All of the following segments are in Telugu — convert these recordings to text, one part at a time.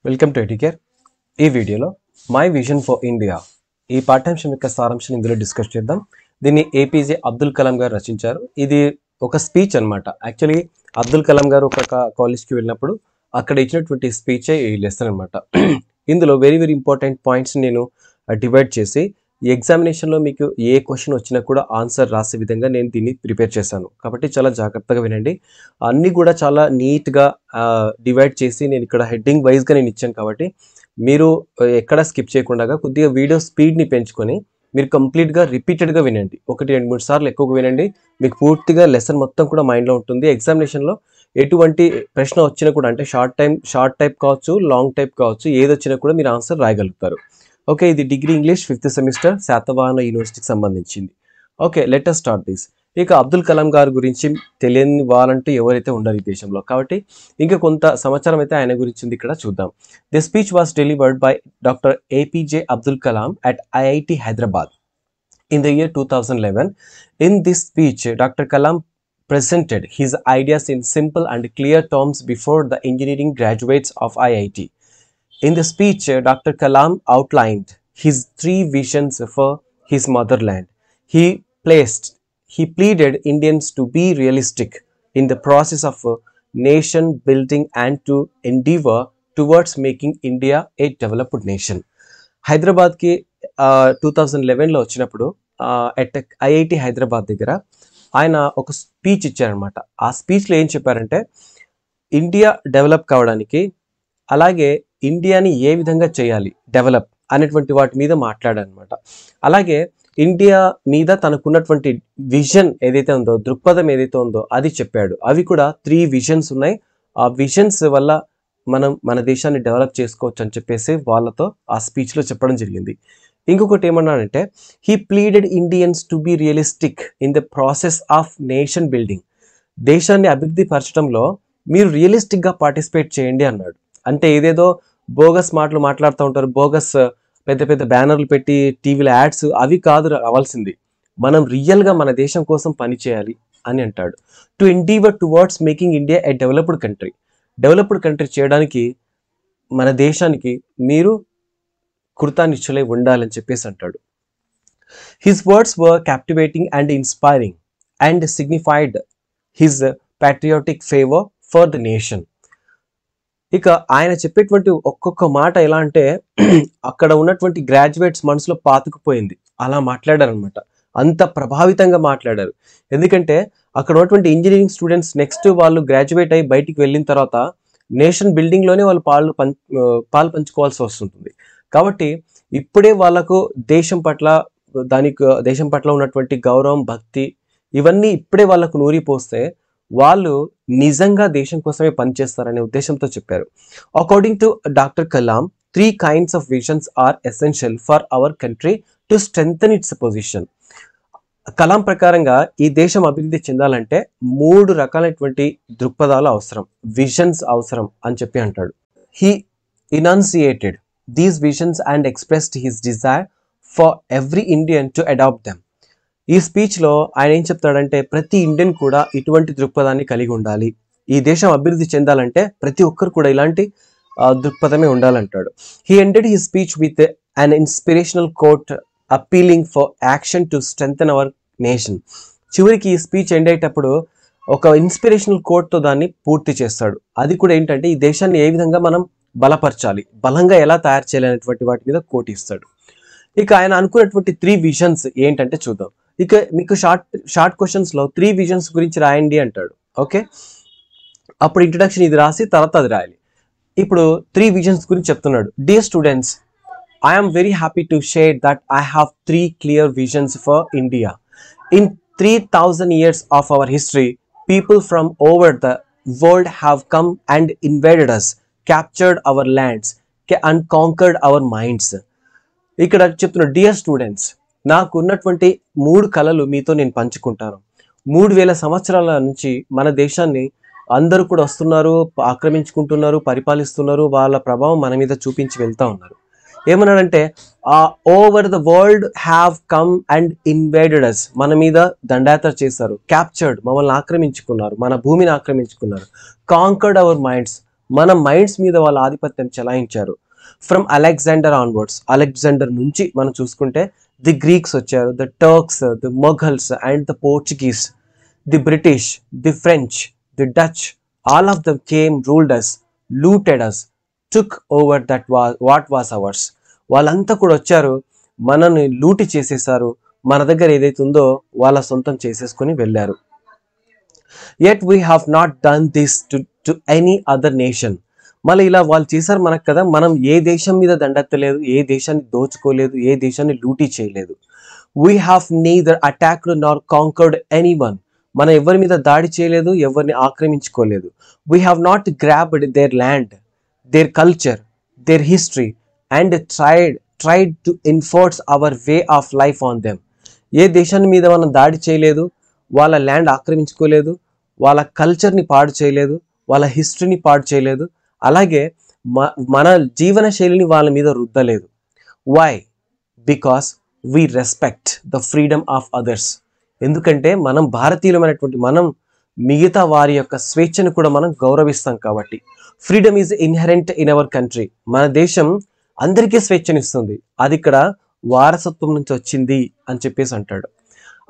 Welcome to educare. ఈ వీడియోలో మై విజన్ ఫర్ ఇండియా ఈ పాఠ్యాంశం యొక్క సారాంశాన్ని ఇందులో డిస్కస్ చేద్దాం. దీన్ని ఏపీజే అబ్దుల్ కలాం గారు రచించారు. ఇది ఒక స్పీచ్ అనమాట. యాక్చువల్లీ అబ్దుల్ కలాం గారు ఒక కాలేజ్కి వెళ్ళినప్పుడు అక్కడ ఇచ్చినటువంటి స్పీచే ఈ లెసన్ అనమాట. ఇందులో వెరీ వెరీ ఇంపార్టెంట్ పాయింట్స్ నేను డివైడ్ చేసి ఈ ఎగ్జామినేషన్లో మీకు ఏ క్వశ్చన్ వచ్చినా కూడా ఆన్సర్ రాసే విధంగా నేను దీన్ని ప్రిపేర్ చేశాను. కాబట్టి చాలా జాగ్రత్తగా వినండి. అన్నీ కూడా చాలా నీట్గా డివైడ్ చేసి నేను ఇక్కడ హెడ్డింగ్ వైజ్గా నేను ఇచ్చాను. కాబట్టి మీరు ఎక్కడ స్కిప్ చేయకుండా కొద్దిగా వీడియో స్పీడ్ని పెంచుకొని మీరు కంప్లీట్గా రిపీటెడ్గా వినండి. 1-2-3 సార్లు ఎక్కువగా వినండి. మీకు పూర్తిగా లెసన్ మొత్తం కూడా మైండ్లో ఉంటుంది. ఎగ్జామినేషన్లో ఎటువంటి ప్రశ్న వచ్చినా కూడా, అంటే షార్ట్ టైప్ కావచ్చు, లాంగ్ టైప్ కావచ్చు, ఏది వచ్చినా కూడా మీరు ఆన్సర్ రాయగలుగుతారు. ఓకే, ఇది degree English 5th semester Satavahana యూనివర్సిటీకి సంబంధించింది. Okay, let us start this. ఇక అబ్దుల్ కలాం గారి గురించి తెలియని వాళ్ళంటూ ఎవరైతే ఉండరు ఈ దేశంలో. కాబట్టి ఇంకా కొంత సమాచారం అయితే ఆయన గురించి ఉంది, ఇక్కడ చూద్దాం. The speech was delivered by doctor APJ Abdul Kalam at IIT Hyderabad in the year 2011. In this speech, Dr. Kalam presented his ideas in simple and clear terms before the engineering graduates of IIT. In the speech, Dr. Kalam outlined his three visions for his motherland. He pleaded Indians to be realistic in the process of nation building and to endeavor towards making India a developed nation. హైదరాబాద్కి 2011లో వచ్చినప్పుడు అట్ ఐఐటి హైదరాబాద్ దగ్గర ఆయన ఒక స్పీచ్ ఇచ్చారనమాట. ఆ స్పీచ్లో ఏం చెప్పారంటే, ఇండియా డెవలప్ కావడానికి, అలాగే ఇండియాని ఏ విధంగా చేయాలి డెవలప్ అనేటువంటి వాటి మీద మాట్లాడారనమాట. అలాగే ఇండియా మీద తనకున్నటువంటి విజన్ ఏదైతే ఉందో, దృక్పథం ఏదైతే ఉందో అది చెప్పాడు. అవి కూడా 3 విజన్స్ ఉన్నాయి. ఆ విజన్స్ వల్ల మనం మన దేశాన్ని డెవలప్ చేసుకోవచ్చు అని చెప్పేసి వాళ్ళతో ఆ స్పీచ్లో చెప్పడం జరిగింది. ఇంకొకటి ఏమన్నాడంటే, he pleaded Indians to be realistic in the process of nation building. దేశాన్ని అభివృద్ధి పరచడంలో మీరు రియలిస్టిక్గా పార్టిసిపేట్ చేయండి అన్నాడు. అంటే ఏదేదో బోగస్ మాటలు మాట్లాడుతూ ఉంటారు, బోగస్ పెద్ద పెద్ద బ్యానర్లు పెట్టి టీవీలో యాడ్స్, అవి కాదు రావాల్సింది. మనం రియల్గా మన దేశం కోసం పని చేయాలి అని అంటాడు. To endeavour towards making India a developed country. Developed country చేయడానికి మన దేశానికి మీరు కృతనిశ్చయులై ఉండాలని చెప్పేసి అంటాడు. His words were captivating and inspiring and signified his patriotic favour for the nation. ఇక ఆయన చెప్పేటువంటి ఒక్కొక్క మాట ఎలా అంటే అక్కడ ఉన్నటువంటి గ్రాడ్యుయేట్స్ మనసులో పాతుకుపోయింది. అలా మాట్లాడారనమాట. అంత ప్రభావితంగా మాట్లాడారు. ఎందుకంటే అక్కడ ఉన్నటువంటి ఇంజనీరింగ్ స్టూడెంట్స్ నెక్స్ట్ వాళ్ళు గ్రాడ్యుయేట్ అయ్యి బయటికి వెళ్ళిన తర్వాత నేషన్ బిల్డింగ్లోనే వాళ్ళు పాలు పంచుకోవాల్సి వస్తుంటుంది. కాబట్టి ఇప్పుడే వాళ్ళకు దేశం పట్ల ఉన్నటువంటి గౌరవం, భక్తి ఇవన్నీ ఇప్పుడే వాళ్ళకు నూరిపోస్తే వాళ్ళు నిజంగా దేశం కోసమే పనిచేస్తారనే ఉద్దేశంతో చెప్పారు. According to doctor Kalam, 3 kinds of visions are essential for our country to strengthen its position. Kalam ప్రకారంగా ఈ దేశం అభివృద్ధి చెందాలంటే 3 రకాలైనటువంటి దృక్పథాలు అవసరం, విజన్స్ అవసరం అని చెప్పి అంటాడు. He enunciated these visions and expressed his desire for every Indian to adopt them. ఈ స్పీచ్లో ఆయన ఏం చెప్తాడంటే, ప్రతి ఇండియన్ కూడా ఇటువంటి దృక్పథాన్ని కలిగి ఉండాలి. ఈ దేశం అభివృద్ధి చెందాలంటే ప్రతి ఒక్కరు కూడా ఇలాంటి దృక్పథమే ఉండాలంటాడు. He ended he speech with an inspirational quote appealing for action to strengthen our nation. చివరికి ఈ స్పీచ్ ఎండ్ అయ్యేటప్పుడు ఒక ఇన్స్పిరేషనల్ కోట్తో దాన్ని పూర్తి చేస్తాడు. అది కూడా ఏంటంటే, ఈ దేశాన్ని ఏ విధంగా మనం బలపరచాలి, బలంగా ఎలా తయారు చేయాలి అనేటువంటి వాటి మీద కోట్ ఇస్తాడు. ఇక ఆయన అనుకున్నటువంటి 3 విజన్స్ ఏంటంటే చూద్దాం. ఇక మీకు షార్ట్ క్వశ్చన్స్లో 3 విజన్స్ గురించి రాయండి అంటాడు. ఓకే, అప్పుడు ఇంట్రడక్షన్ ఇది రాసి తర్వాత అది రాయాలి. ఇప్పుడు 3 విజన్స్ గురించి చెప్తున్నాడు. Dear students, I am very happy to share that I have 3 clear visions for India. In 3000 years of our history, people from over the world have come and invaded us, captured our lands, and conquered our minds. ఇక్కడ చెప్తున్నాడు, డియర్ స్టూడెంట్స్, నాకు ఉన్నటువంటి 3 కళలు మీతో నేను పంచుకుంటాను. 3000 సంవత్సరాల నుంచి మన దేశాన్ని అందరూ కూడా వస్తున్నారు, ఆక్రమించుకుంటున్నారు, పరిపాలిస్తున్నారు, వాళ్ళ ప్రభావం మన మీద చూపించి వెళ్తూ ఉన్నారు. ఏమన్నాడంటే, over the world have come and invaded us, మన మీద దండయాత్ర చేశారు, క్యాప్చర్డ్ మమ్మల్ని ఆక్రమించుకున్నారు, మన భూమిని ఆక్రమించుకున్నారు, కాంకర్డ్ అవర్ మైండ్స్ మన మైండ్స్ మీద వాళ్ళ ఆధిపత్యం చెలాయించారు. ఫ్రమ్ అలెగ్జాండర్ ఆన్వర్డ్స్, అలెగ్జాండర్ నుంచి మనం చూసుకుంటే ది గ్రీక్స్ వచ్చారు, the Turks, the Mughals and the Portuguese, the British, the French, the Dutch, all of them came, ruled us, looted us, took over that what was ours. వాళ్ళంతా కూడా వచ్చారు, మనని లూటి చేసేసారు, మన దగ్గర ఏదైతే ఉందో వాళ్ళ సొంతం చేసేసుకొని వెళ్ళారు. Yet we have not done this to any other nation. మళ్ళీ ఇలా వాళ్ళు చేశారు మనకు కదా, మనం ఏ దేశం మీద దండెత్తలేదు, ఏ దేశాన్ని దోచుకోలేదు, ఏ దేశాన్ని లూటీ చేయలేదు. We have neither attacked nor conquered anyone. మనం ఎవరి మీద దాడి చేయలేదు, ఎవరిని ఆక్రమించుకోలేదు. We have not grabbed their land, their culture, their history and tried to enforce our way of life on them. ఏ దేశాన్ని మీద మనం దాడి చేయలేదు, వాళ్ళ ల్యాండ్ ఆక్రమించుకోలేదు, వాళ్ళ కల్చర్ని పాడు చేయలేదు, వాళ్ళ హిస్టరీని పాడు చేయలేదు, అలాగే మన జీవన శైలిని వాళ్ళ మీద రుద్దలేదు. Why? Because we respect the freedom of others. ఎందుకంటే మనం భారతీయులమైనటువంటి మనం మిగతా వారి యొక్క స్వేచ్ఛను కూడా మనం గౌరవిస్తాం కాబట్టి. Freedom is inherent in our country. మన దేశం అందరికీ స్వేచ్ఛనిస్తుంది, అది ఇక్కడ వారసత్వం నుంచి వచ్చింది అని చెప్పేసి అంటాడు.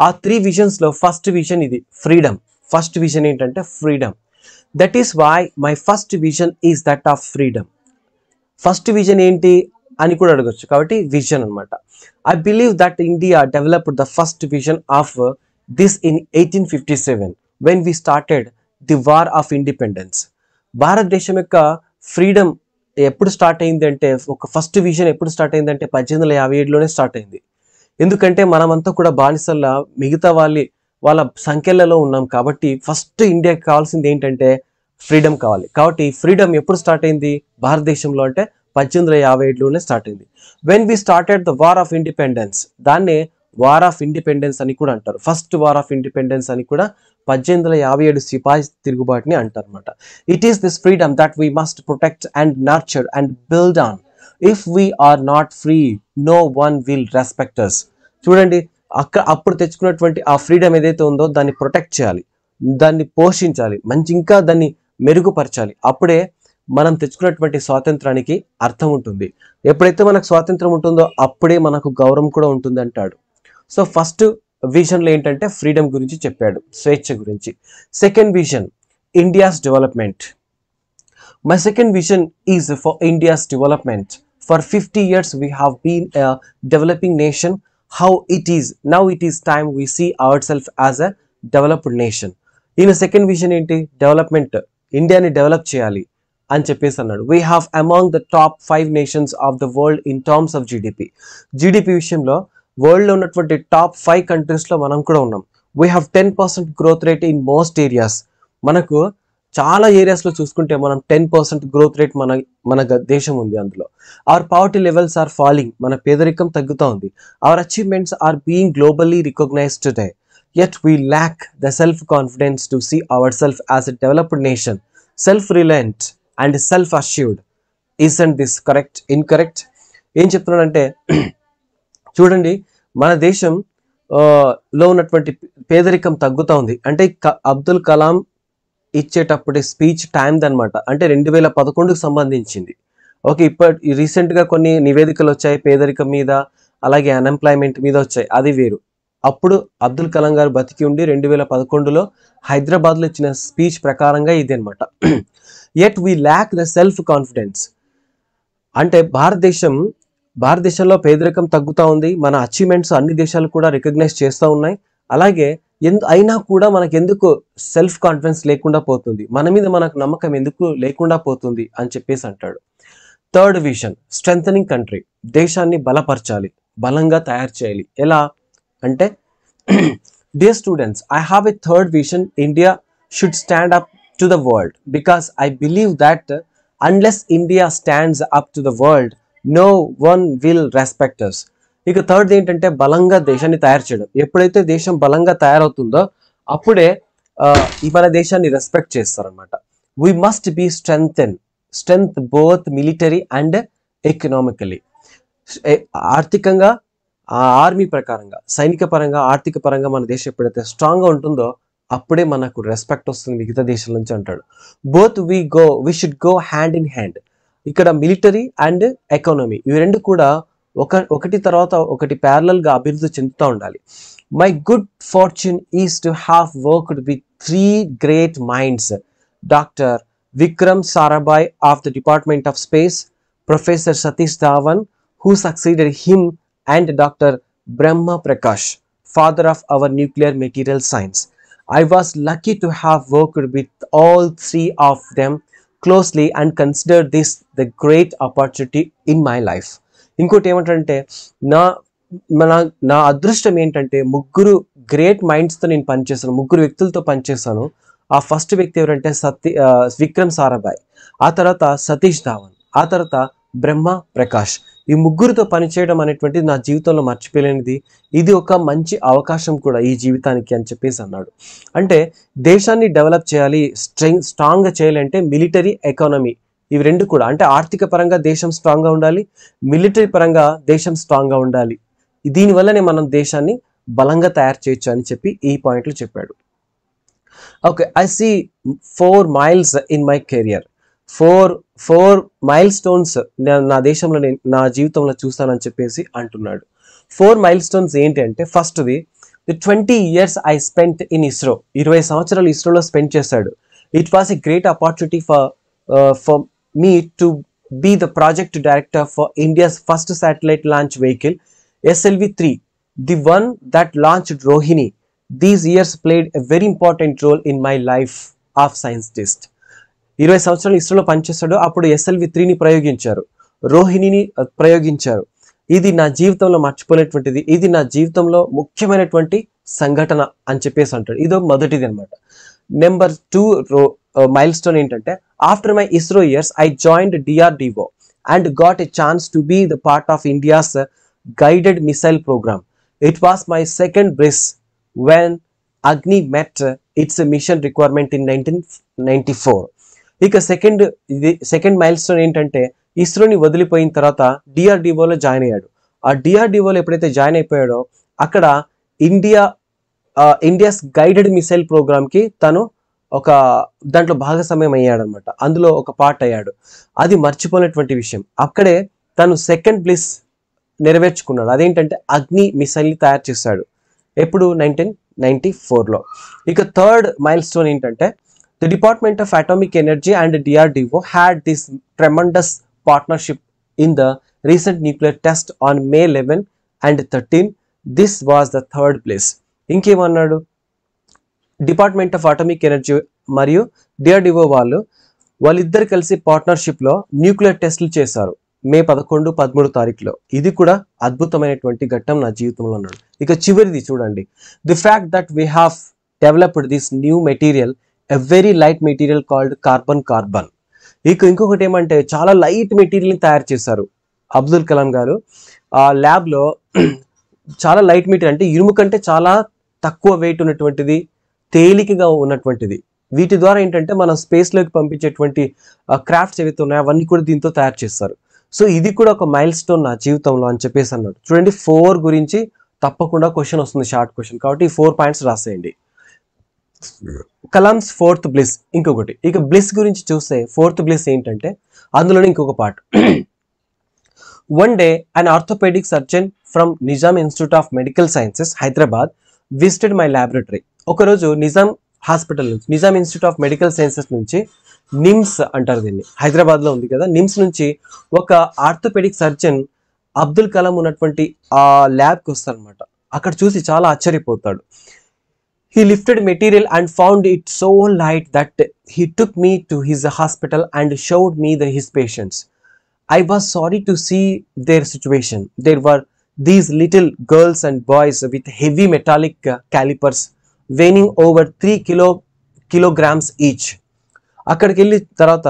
ఆ 3 విజన్స్లో ఫస్ట్ విజన్ ఇది, ఫ్రీడమ్. ఫస్ట్ విజన్ ఏంటంటే freedom. That is why my first vision is that of freedom. First vision ఏంటి అని కూడా అడగచ్చు, కాబట్టి విజన్ అనమాట. I believe that India developed the first vision of this in 1857 when we started the war of independence. భారతదేశం యొక్క ఫ్రీడమ్ ఎప్పుడు స్టార్ట్ అయింది అంటే, ఒక ఫస్ట్ విజన్ ఎప్పుడు స్టార్ట్ అయిందంటే 1857లోనే స్టార్ట్ అయింది. ఎందుకంటే మనమంతా కూడా బానిసల్లా మిగతా వాళ్ళ సంఖ్యలలో ఉన్నాం కాబట్టి ఫస్ట్ ఇండియాకి కావాల్సింది ఏంటంటే ఫ్రీడమ్ కావాలి. కాబట్టి ఫ్రీడమ్ ఎప్పుడు స్టార్ట్ అయింది భారతదేశంలో అంటే 1857లోనే స్టార్ట్ అయింది. When we started the war of independence, దాన్నే వార్ ఆఫ్ ఇండిపెండెన్స్ అని కూడా అంటారు. ఫస్ట్ వార్ ఆఫ్ ఇండిపెండెన్స్ అని కూడా 1857 సిపాయి తిరుగుబాటుని అంటారు అనమాట. It is this freedom that we must protect and nurture and build on. If we are not free, no one will respect us. చూడండి, అప్పుడు తెచ్చుకున్నటువంటి ఆ ఫ్రీడమ్ ఏదైతే ఉందో దాన్ని ప్రొటెక్ట్ చేయాలి, దాన్ని పోషించాలి, ఇంకా దాన్ని మెరుగుపరచాలి. అప్పుడే మనం తెచ్చుకున్నటువంటి స్వాతంత్రానికి అర్థం ఉంటుంది. ఎప్పుడైతే మనకు స్వాతంత్రం ఉంటుందో అప్పుడే మనకు గౌరవం కూడా ఉంటుంది అంటాడు. సో ఫస్ట్ విజన్లో ఏంటంటే ఫ్రీడమ్ గురించి చెప్పాడు, స్వేచ్ఛ గురించి. Second vision, India's development. My second vision is for India's development. For 50 years we have been a developing nation. How it is now, it is time we see ourselves as a developed nation. ఈయన సెకండ్ విజన్ ఏంటి? డెవలప్మెంట్, ఇండియాని డెవలప్ చేయాలి అని చెప్పేసి అన్నాడు. We have among the top 5 nations of the world in terms of GDP. GDP విషయంలో వరల్డ్లో ఉన్నటువంటి టాప్ 5 కంట్రీస్లో మనం కూడా ఉన్నాం. We have 10% growth rate in most areas. మనకు చాలా ఏరియాస్లో చూసుకుంటే మనం 10% గ్రోత్ రేట్ మన దేశం ఉంది అందులో. Our poverty levels are falling, మన పేదరికం తగ్గుతూ ఉంది. Our achievements are being globally recognised today. Yet we lack the self-confidence to see ourselves as a developed nation, self-reliant and self-assured. Isn't this correct? Incorrect? ఏం చెప్తున్నానంటే చూడండి, మన దేశం లో ఉన్నటువంటి పేదరికం తగ్గుతూ ఉంది. అంటే అబ్దుల్ కలాం ఇచ్చేటప్పుడు స్పీచ్ టైంది అనమాట, అంటే 2011కు సంబంధించింది. ఓకే, రీసెంట్గా కొన్ని నివేదికలు వచ్చాయి పేదరికం మీద, అలాగే అన్ఎంప్లాయ్మెంట్ మీద వచ్చాయి, అది వేరు. అప్పుడు అబ్దుల్ కలాం గారు బతికి ఉండి 2011లో హైదరాబాద్లో ఇచ్చిన స్పీచ్ ప్రకారంగా ఇది అనమాట. Yet we lack the self confidence. అంటే భారతదేశంలో పేదరికం తగ్గుతూ ఉంది, మన అచీవ్మెంట్స్ అన్ని దేశాలు కూడా రికగ్నైజ్ చేస్తూ ఉన్నాయి. అలాగే అయినా కూడా మనకు ఎందుకు సెల్ఫ్ కాన్ఫిడెన్స్ లేకుండా పోతుంది, మన మీద మనకు నమ్మకం ఎందుకు లేకుండా పోతుంది అని చెప్పేసి అంటాడు. Third vision, strengthening country. దేశాన్ని బలపరచాలి, బలంగా తయారు చేయాలి. ఎలా అంటే, dear students, I have a third vision. India should stand up to the world because I believe that unless India stands up to the world, no one will respect us. ఇక థర్డ్ ఏంటంటే బలంగా దేశాన్ని తయారు చేయడం. ఎప్పుడైతే దేశం బలంగా తయారవుతుందో అప్పుడే మన దేశాన్ని రెస్పెక్ట్ చేస్తారనమాట. We must be strength both military and economically. ఆర్థికంగా, ఆర్మీ ప్రకారంగా, సైనిక పరంగా, ఆర్థిక పరంగా మన దేశం ఎప్పుడైతే స్ట్రాంగ్గా ఉంటుందో అప్పుడే మనకు రెస్పెక్ట్ వస్తుంది మిగతా దేశాల నుంచి అంటాడు. We should go hand in hand. ఇక్కడ మిలిటరీ అండ్ ఎకానమీ ఇవి రెండు కూడా ఒకటి తర్వాత ఒకటి ప్యారలల్గా అభివృద్ధి చెందుతూ ఉండాలి. My good fortune is to have worked with 3 great minds, Dr. Vikram Sarabhai of the Department of Space, Professor Satish Dhawan, who succeeded him, and Dr. Brahma Prakash, father of our nuclear material science. I was lucky to have worked with all 3 of them closely and consider this the great opportunity in my life. ఇంకోటి ఏమంటే నా అదృష్టం ఏంటంటే ముగ్గురు గ్రేట్ మైండ్స్తో నేను పనిచేశాను, ముగ్గురు వ్యక్తులతో పనిచేశాను. ఆ ఫస్ట్ వ్యక్తి ఎవరంటే విక్రమ్ సారాభాయ్, ఆ తర్వాత సతీష్ ధావన్, ఆ తర్వాత బ్రహ్మ ప్రకాష్. ఈ ముగ్గురితో పనిచేయడం అనేటువంటిది నా జీవితంలో మర్చిపోలేనిది. ఇది ఒక మంచి అవకాశం కూడా ఈ జీవితానికి అని చెప్పేసి అన్నాడు. అంటే దేశాన్ని డెవలప్ చేయాలి, స్ట్రాంగ్గా చేయాలంటే మిలిటరీ ఎకానమీ ఇవి రెండు కూడా, అంటే ఆర్థిక పరంగా దేశం స్ట్రాంగ్గా ఉండాలి, మిలిటరీ పరంగా దేశం స్ట్రాంగ్గా ఉండాలి. దీనివల్లనే మనం దేశాన్ని బలంగా తయారు చేయొచ్చు అని చెప్పి ఈ పాయింట్లు చెప్పాడు. Okay, I see 4 miles in my career. Four milestones నా దేశంలో నా జీవితంలో చూస్తానని చెప్పేసి అంటున్నాడు. 4 milestones ఏంటి అంటే, ఫస్ట్ది 20 years I spent in ISRO. 20 సంవత్సరాలు ఇస్రోలో స్పెండ్ చేశాడు. It was a great opportunity for me to be the project director for India's first satellite launch vehicle, SLV-3, the one that launched Rohini. These years played a very important role in my life of scientist. 20 సంవత్సరాలు ఇస్రోలో పనిచేశాడు. అప్పుడు SLV-3ని ప్రయోగించారు, రోహిణిని ప్రయోగించారు. ఇది నా జీవితంలో మర్చిపోలేటువంటిది, ఇది నా జీవితంలో ముఖ్యమైనటువంటి సంఘటన అని చెప్పేసి అంటాడు. ఇదో మొదటిది అనమాట. నెంబర్ 2 milestone ఏంటంటే, after my ISRO years I joined DRDO and got a chance to be the part of India's guided missile program. It was my second bliss when Agni met its mission requirement in 1994. ఇక సెకండ్ మైల్స్టోన్ ఏంటంటే, ఇస్రోని వదిలిపోయిన తర్వాత డిఆర్డిఓలో జాయిన్ అయ్యాడు. ఆ డిఆర్డిఓలో ఎప్పుడైతే జాయిన్ అయిపోయాడో అక్కడ ఇండియాస్ గైడెడ్ మిసైల్ ప్రోగ్రామ్కి తను ఒక దాంట్లో భాగస్వామ్యం అయ్యాడనమాట. అందులో ఒక పార్ట్ అయ్యాడు. అది మర్చిపోయినటువంటి విషయం. అక్కడే తను సెకండ్ బ్లిస్ నెరవేర్చుకున్నాడు. అదేంటంటే అగ్ని మిసైల్ని తయారు చేశాడు. ఎప్పుడు 1994లో. ఇక థర్డ్ మైల్ స్టోన్ ఏంటంటే, the department of atomic energy and DRDO had this tremendous partnership in the recent nuclear test on May 11 and 13. This was the third place. ఇంకేమన్నాడు, డిపార్ట్మెంట్ ఆఫ్ అటామిక్ ఎనర్జీ మరియు డిఆర్డిఓ వాళ్ళిద్దరు కలిసి పార్ట్నర్షిప్లో న్యూక్లియర్ టెస్టులు చేశారు May 11, 13 తారీఖులో. ఇది కూడా అద్భుతమైనటువంటి ఘట్టం నా జీవితంలో అన్నాడు. ఇక చివరిది చూడండి, the fact that we have developed this new material, a very light material called carbon. ఇంకొకటి ఏమంటే, చాలా లైట్ మెటీరియల్ని తయారు చేశారు అబ్దుల్ కలాం గారు. ఆ ల్యాబ్లో చాలా లైట్ మెటీరియల్ అంటే ఇనుము కంటే చాలా తక్కువ వెయిట్ ఉన్నటువంటిది, తేలికగా ఉన్నటువంటిది. వీటి ద్వారా ఏంటంటే మనం స్పేస్లోకి పంపించేటువంటి క్రాఫ్ట్స్ ఏవైతే ఉన్నాయో అవన్నీ కూడా దీంతో తయారు చేస్తారు. సో ఇది కూడా ఒక మైల్ స్టోన్ నా జీవితంలో అని చెప్పేసి అన్నాడు. చూడండి, 4 గురించి తప్పకుండా క్వశ్చన్ వస్తుంది, షార్ట్ క్వశ్చన్. కాబట్టి ఈ 4 పాయింట్స్ రాసేయండి. కలామ్స్ 4th బ్లిస్ ఇంకొకటి. ఇక బ్లిస్ గురించి చూస్తే 4th బ్లిస్ ఏంటంటే, అందులోనే ఇంకొక part. One day an orthopaedic surgeon from Nizam institute of medical sciences Hyderabad visited my laboratory. ఒకరోజు నిజాం హాస్పిటల్ నుంచి, Nizam institute of medical sciences నుంచి, నిమ్స్ అంటారు దీన్ని, హైదరాబాద్లో ఉంది కదా, నిమ్స్ నుంచి ఒక ఆర్థోపెడిక్ సర్జన్ అబ్దుల్ కలాం ఉన్నటువంటి ఆ ల్యాబ్కి వస్తారనమాట. అక్కడ చూసి చాలా ఆశ్చర్యపోతాడు. He lifted material and found it so light that he took me to his hospital and showed me his patients. I was sorry to see their situation. There were these little girls and boys with heavy metallic calipers weighing over 3 kilograms each. అక్కడికి వెళ్ళిన తర్వాత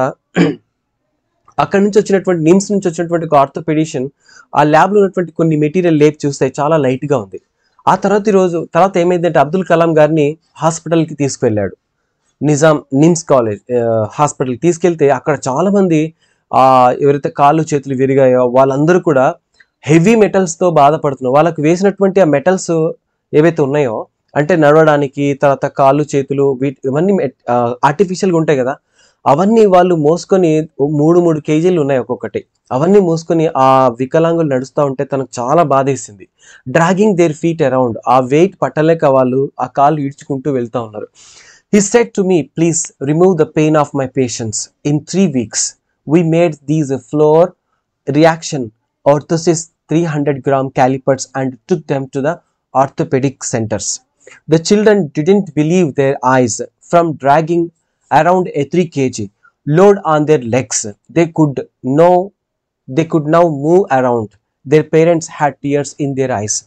అక్కడి నుంచి వచ్చినటువంటి నిమ్స్ నుంచి వచ్చినటువంటి ఒక ఆర్థోపెడిషియన్ ఆ ల్యాబ్లో ఉన్నటువంటి కొన్ని మెటీరియల్ లేపి చూస్తే చాలా లైట్గా ఉంది. ఆ తర్వాత ఏమైందంటే, అబ్దుల్ కలాం గారిని హాస్పిటల్కి తీసుకువెళ్ళాడు. నిమ్స్ కాలేజ్ హాస్పిటల్కి తీసుకెళ్తే అక్కడ చాలామంది ఎవరైతే కాళ్ళు చేతులు విరిగాయో వాళ్ళందరూ కూడా హెవీ మెటల్స్తో బాధపడుతున్నారు. వాళ్ళకు వేసినటువంటి ఆ మెటల్స్ ఏవైతే ఉన్నాయో అంటే నడవడానికి, తర్వాత కాళ్ళు చేతులు ఇవన్నీ ఆర్టిఫిషియల్గా ఉంటాయి కదా, అవన్నీ వాళ్ళు మోసుకొని 3 కేజీలు ఉన్నాయి ఒక్కొక్కటి. అవన్నీ మోసుకొని ఆ వికలాంగులు నడుస్తూ ఉంటే తనకు చాలా బాధేసింది. డ్రాగింగ్ దేర్ ఫీట్ అరౌండ్, ఆ వెయిట్ పట్టలేక వాళ్ళు ఆ కాళ్ళు ఈడ్చుకుంటూ వెళ్తూ ఉన్నారు. He said to me, please remove the pain of my patients. In 3 weeks, we made these floor reaction orthosis 300-gram calipers and took them to the orthopedic centers. The children didn't believe their eyes from dragging around a 3 kg load on their legs. They could now move around. Their parents had tears in their eyes.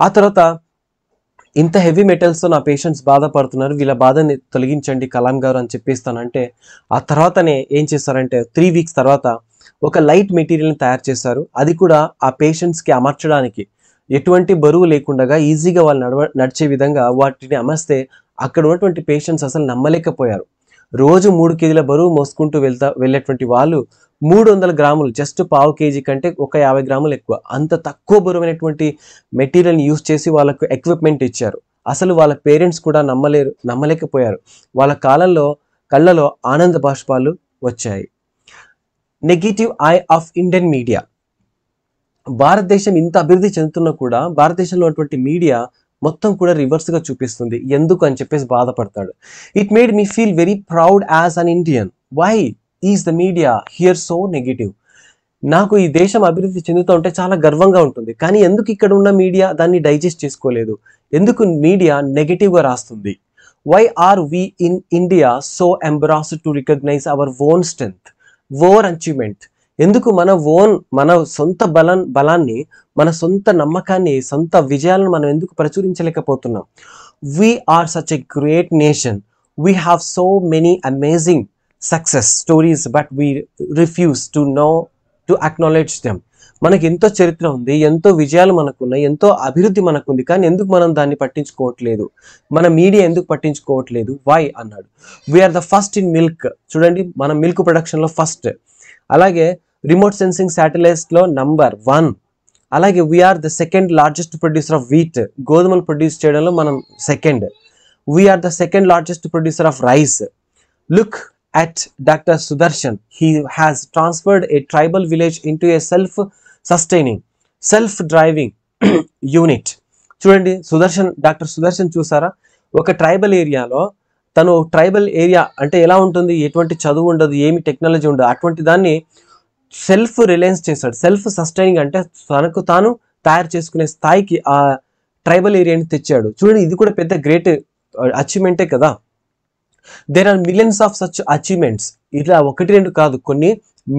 ఆ తర్వాత ఇంత హెవీ మెటల్స్తో నా పేషెంట్స్ బాధపడుతున్నారు, వీళ్ళ బాధని తొలగించండి కలాం గారు అని చెప్పిస్తానంటే, ఆ తర్వాతనే ఏం చేస్తారంటే 3 వీక్స్ తర్వాత ఒక లైట్ మెటీరియల్ని తయారు చేశారు. అది కూడా ఆ పేషెంట్స్కి అమర్చడానికి ఎటువంటి బరువు లేకుండా ఈజీగా వాళ్ళు నడిచే విధంగా వాటిని అమర్స్తే అక్కడ ఉన్నటువంటి పేషెంట్స్ అసలు నమ్మలేకపోయారు. రోజు 3 కేజీల బరువు మోసుకుంటూ వెళ్ళేటువంటి వాళ్ళు 300 గ్రాములు, జస్ట్ పావు కేజీ కంటే ఒక 50 గ్రాములు ఎక్కువ, అంత తక్కువ బరువైనటువంటి మెటీరియల్ని యూజ్ చేసి వాళ్ళకు ఎక్విప్మెంట్ ఇచ్చారు. అసలు వాళ్ళ పేరెంట్స్ కూడా నమ్మలేకపోయారు. వాళ్ళ కళ్ళలో ఆనంద బాష్పాలు వచ్చాయి. Negative I of Indian media. భారతదేశం ఇంత అభివృద్ధి చెందుతున్నా కూడా భారతదేశంలో ఉన్నటువంటి మీడియా మొత్తం కూడా రివర్స్గా చూపిస్తుంది. ఎందుకు అని చెప్పేసి బాధపడతాడు. It made me feel very proud as an Indian. Why is the media here so negative? నాకు ఈ దేశం అభివృద్ధి చెందుతూ ఉంటే చాలా గర్వంగా ఉంటుంది, కానీ ఎందుకు ఇక్కడ ఉన్న మీడియా దాన్ని డైజెస్ట్ చేసుకోలేదు? ఎందుకు మీడియా నెగిటివ్గా రాస్తుంది? Why are we in India so embarrassed to recognise our own strength, own achievement? ఎందుకు మన సొంత బలాన్ని, మన సొంత నమ్మకాన్ని, సొంత విజయాలను మనం ఎందుకు ప్రచురించలేకపోతున్నాం? We are such a great nation, we have so many amazing success stories, but we refuse to acknowledge them. మనకి ఎంతో చరిత్ర ఉంది, ఎంతో విజయాలు మనకున్నాయి, ఎంతో అభివృద్ధి మనకుంది, కానీ ఎందుకు మనం దాన్ని పట్టించుకోవట్లేదు? మన మీడియా ఎందుకు పట్టించుకోవట్లేదు? వై అన్నాడు. We are the first in milk. చూడండి, మన మిల్క్ ప్రొడక్షన్లో ఫస్ట్. అలాగే రిమోట్ సెన్సింగ్ శాటిలైట్స్లో నంబర్ 1. అలాగే we are the second largest producer of wheat. గోధుమలు ప్రొడ్యూస్ చేయడంలో మనం second. We are the second largest producer of rice. Look at Dr. Sudarshan. He has transferred a tribal village into a self-sustaining, self-driving unit. చూడండి, డాక్టర్ సుదర్శన్ చూసారా? ఒక ట్రైబల్ ఏరియాలో ట్రైబల్ ఏరియా అంటే ఎలా ఉంటుంది? ఎటువంటి చదువు ఉండదు, ఏమి టెక్నాలజీ ఉండదు, అటువంటి దాన్ని సెల్ఫ్ రిలయన్స్ చేశాడు. సెల్ఫ్ సస్టైనింగ్ అంటే తనకు తాను తయారు చేసుకునే స్థాయికి ఆ ట్రైబల్ ఏరియాని తెచ్చాడు. చూడండి, ఇది కూడా పెద్ద గ్రేట్ అచీవ్మెంటే కదా. There are millions of such achievements. ఇట్లా 1-2 కాదు, కొన్ని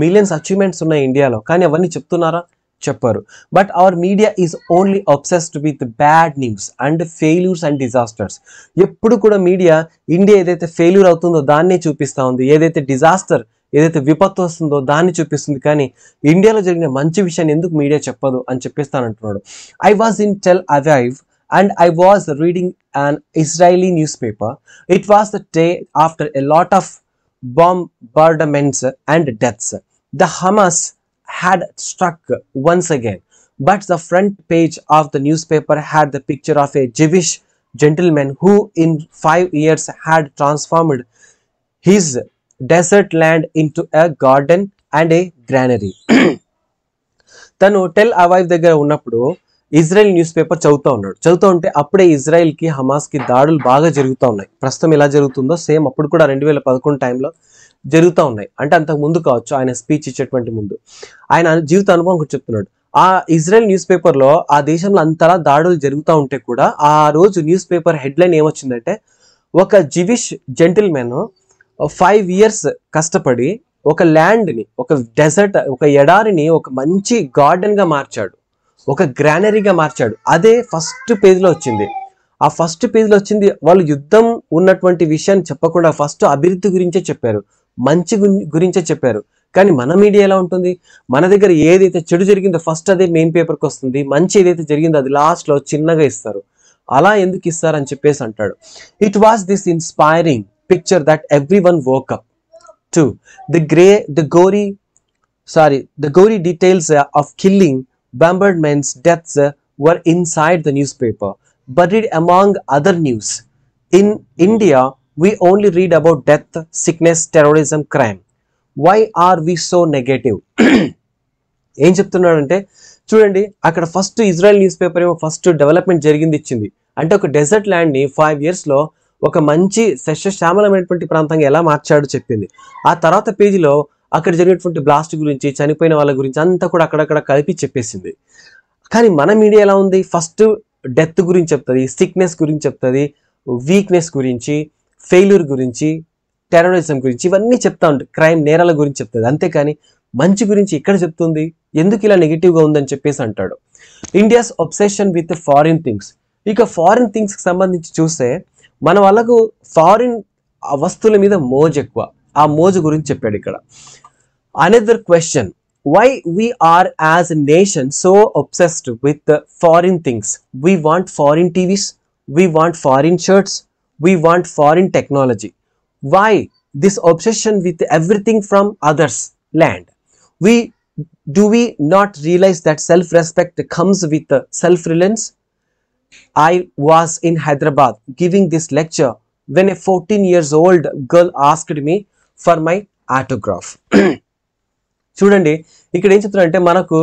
మిలియన్స్ అచీవ్మెంట్స్ ఉన్నాయి ఇండియాలో, కానీ అవన్నీ చెప్తున్నారా? చెప్పారు. But our media is only obsessed with bad news and failures and disasters. ఎప్పుడు కూడా మీడియా ఇండియా ఏదైతే ఫెయిల్యూర్ అవుతుందో దాన్నే చూపిస్తూ ఉంది, ఏదైతే డిజాస్టర్, ఏదైతే విపత్తు వస్తుందో దాన్ని చూపిస్తుంది, కానీ ఇండియాలో జరిగిన మంచి విషయాన్ని ఎందుకు మీడియా చెప్పదు అని చెప్పిస్తానంటున్నాడు. I was in Tel Aviv and I was reading an Israeli newspaper. It was the day after a lot of bombardments and deaths. The Hamas had struck once again, but the front page of the newspaper had the picture of a Jewish gentleman who in 5 years had transformed his desert land into a garden and a granary. తను టెల్ అవైవ్ దగ్గర ఉన్నప్పుడు ఇజ్రాయెల్ న్యూస్ పేపర్ చదువుతూ ఉంటే అప్పుడే ఇజ్రాయెల్కి హమాస్కి దాడులు బాగా జరుగుతూ ఉన్నాయి. ప్రస్తుతం ఎలా జరుగుతుందో సేమ్ అప్పుడు కూడా 2011 టైంలో జరుగుతూ ఉన్నాయి. అంటే అంతకు ముందు కావచ్చు, ఆయన స్పీచ్ ఇచ్చేటువంటి ముందు ఆయన జీవిత అనుభవం కూడా చెప్తున్నాడు. ఆ ఇజ్రాయెల్ న్యూస్ పేపర్లో ఆ దేశంలో అంతలా దాడులు జరుగుతూ ఉంటే కూడా ఆ రోజు న్యూస్ పేపర్ హెడ్లైన్ ఏమొచ్చిందంటే, ఒక జివిష్ జెంటిల్మెన్ 5 years కష్టపడి ఒక ల్యాండ్ని, ఒక డెజర్ట్, ఒక ఎడారిని ఒక మంచి గార్డెన్గా మార్చాడు, ఒక గ్రానరీగా మార్చాడు. అదే ఫస్ట్ పేజ్లో వచ్చింది. ఆ ఫస్ట్ పేజ్లో వచ్చింది, వాళ్ళు యుద్ధం ఉన్నటువంటి విషయాన్ని చెప్పకుండా ఫస్ట్ అభివృద్ధి గురించే చెప్పారు, మంచి గురించే చెప్పారు. కానీ మన మీడియా ఎలా ఉంటుంది? మన దగ్గర ఏదైతే చెడు జరిగిందో ఫస్ట్ అదే మెయిన్ పేపర్కి వస్తుంది, మంచి ఏదైతే జరిగిందో అది లాస్ట్లో చిన్నగా ఇస్తారు. అలా ఎందుకు ఇస్తారని చెప్పేసి అంటాడు. It was this inspiring picture that everyone woke up to. The gory details of killing, bombardments, deaths were inside the newspaper. buried among other news. In India, we only read about death, sickness, terrorism, crime. Why are we so negative? ఏం చెప్తున్నాడంటే చూడండి, అక్కడ ఫస్ట్ ఇజ్రాయెల్ న్యూస్ పేపర్ ఏమో ఫస్ట్ డెవలప్మెంట్ జరిగింది ఇచ్చింది. అంటే ఒక డెజర్ట్ ల్యాండ్ని 5 yearsలో ఒక మంచి సస్యశ్యామలమైనటువంటి ప్రాంతంగా ఎలా మార్చాడో చెప్పింది. ఆ తర్వాత పేజీలో అక్కడ జరిగినటువంటి బ్లాస్ట్ గురించి, చనిపోయిన వాళ్ళ గురించి అంతా కూడా అక్కడక్కడ కలిపి చెప్పేసింది. కానీ మన మీడియా ఎలా ఉంది, ఫస్ట్ డెత్ గురించి చెప్తుంది, సిక్నెస్ గురించి చెప్తుంది, వీక్నెస్ గురించి, ఫెయిల్యూర్ గురించి, టెర్రరిజం గురించి ఇవన్నీ చెప్తా ఉంటుంది, క్రైమ్ నేరాల గురించి చెప్తుంది. అంతేకాని మంచి గురించి ఇక్కడ చెప్తుంది, ఎందుకు ఇలా నెగిటివ్గా ఉందని చెప్పేసి అంటాడు. India's obsession with foreign things. ఇక ఫారిన్ థింగ్స్కి సంబంధించి చూస్తే మన వాళ్ళకు ఫారిన్ వస్తువుల మీద మోజు ఎక్కువ. ఆ మోజు గురించి చెప్పాడు ఇక్కడ. Another question, why we are as a nation so obsessed with the foreign things? We want foreign TVs, we want foreign shirts, we want foreign technology. Why this obsession with everything from others land? Do we not realize that self-respect comes with self-reliance? I was in Hyderabad giving this lecture when a 14 years old girl asked me for my autograph. చూడండి, ఇక్కడ ఏం చెప్తున్నారంటే మనకు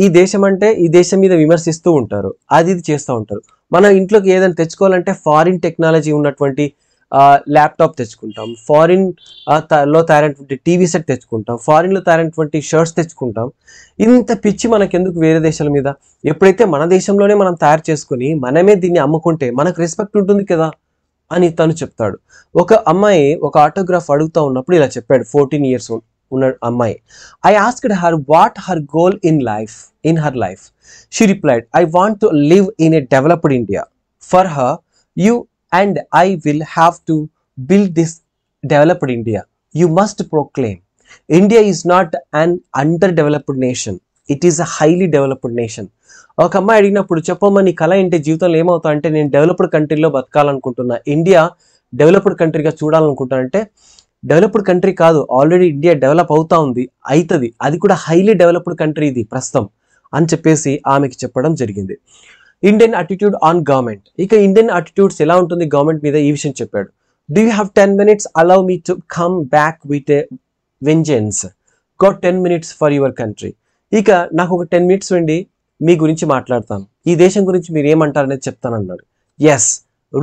ఈ దేశం అంటే ఈ దేశం మీద విమర్శిస్తూ ఉంటారు, అది ఇది చేస్తూ ఉంటారు. మన ఇంట్లోకి ఏదైనా తెచ్చుకోవాలంటే ఫారిన్ టెక్నాలజీ ఉన్నటువంటి ల్యాప్టాప్ తెచ్చుకుంటాం, ఫారిన్ లో తయారైనటువంటి టీవీ సెట్ తెచ్చుకుంటాం, ఫారిన్లో తయారైనటువంటి షర్ట్స్ తెచ్చుకుంటాం. ఇంత పిచ్చి మనకెందుకు వేరే దేశాల మీద? ఎప్పుడైతే మన దేశంలోనే మనం తయారు చేసుకుని మనమే దీన్ని అమ్ముకుంటే మనకు రెస్పెక్ట్ ఉంటుంది కదా అని తను చెప్తాడు. ఒక అమ్మాయి ఒక ఆటోగ్రాఫ్ అడుగుతూ ఉన్నప్పుడు ఇలా చెప్పాడు, 14 years ఉన్న అమ్మాయి. I asked her what her goal in her life. She replied, I want to live in a developed India. For her, you and I will have to build this developed India. You must proclaim, India is not an underdeveloped nation. It is a highly developed nation. ఒక అమ్మాయి అడిగినప్పుడు చెప్పమ్మా నీ కళ ఏంటి, జీవితంలో ఏమవుతా అంటే నేను డెవలప్డ్ కంట్రీలో బతకాలనుకుంటున్నా, ఇండియా డెవలప్డ్ కంట్రీగా చూడాలనుకుంటానంటే, డెవలప్డ్ కంట్రీ కాదు, ఆల్రెడీ ఇండియా డెవలప్ అవుతా ఉంది, అవుతుంది, అది కూడా హైలీ డెవలప్డ్ కంట్రీ ఇది ప్రస్తుతం అని చెప్పేసి ఆమెకి చెప్పడం జరిగింది. Indian attitude on government. ఇక ఇండియన్ అటిట్యూడ్స్ ఎలా ఉంటుంది గవర్నమెంట్ మీద ఈ విషయం చెప్పాడు. Do you have 10 minutes? Allow me to come back with a vengeance. Got 10 minutes for your country. ఇక నాకు ఒక 10 minutes వెండి మీ గురించి మాట్లాడతాను, ఈ దేశం గురించి మీరు ఏమంటారనేది చెప్తాను అన్నాడు. Yes,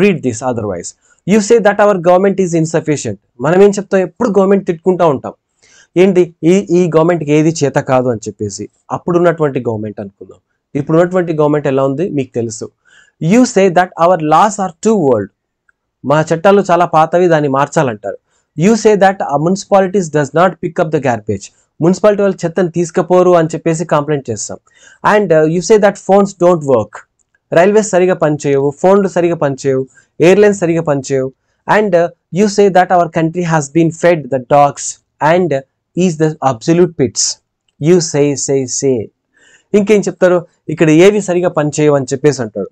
read this otherwise. You say that our government is insufficient. మనం ఏం చెప్తాం, ఎప్పుడు గవర్నమెంట్ తిట్టుకుంటూ ఉంటాం, ఏంటి ఈ గవర్నమెంట్కి ఏది చేత కాదు అని చెప్పేసి. అప్పుడున్నటువంటి గవర్నమెంట్ అనుకుందాం, ఇప్పుడున్నటువంటి గవర్నమెంట్ ఎలా ఉంది మీకు తెలుసు. You say that our laws are too old. మా చట్టాలు చాలా పాతవి, దాన్ని మార్చాలంటారు. You say that municipalities does not pick up the garbage. Municipality వాళ్ళు చెత్తను తీసుకుపోరు అని చెప్పేసి కంప్లైంట్ చేస్తాం. And you say that phones don't work. Railways సరిగా పనిచేయవు, ఫోన్లు సరిగా పనిచేయవు, ఎయిర్లైన్స్ సరిగా పనిచేయవు. And you say that our country has been fed the dogs and is the absolute pits. You say ఇంకేం చెప్తారు, ఇక్కడ ఏవి సరిగా పనిచేయవు అని చెప్పేసి అంటాడు.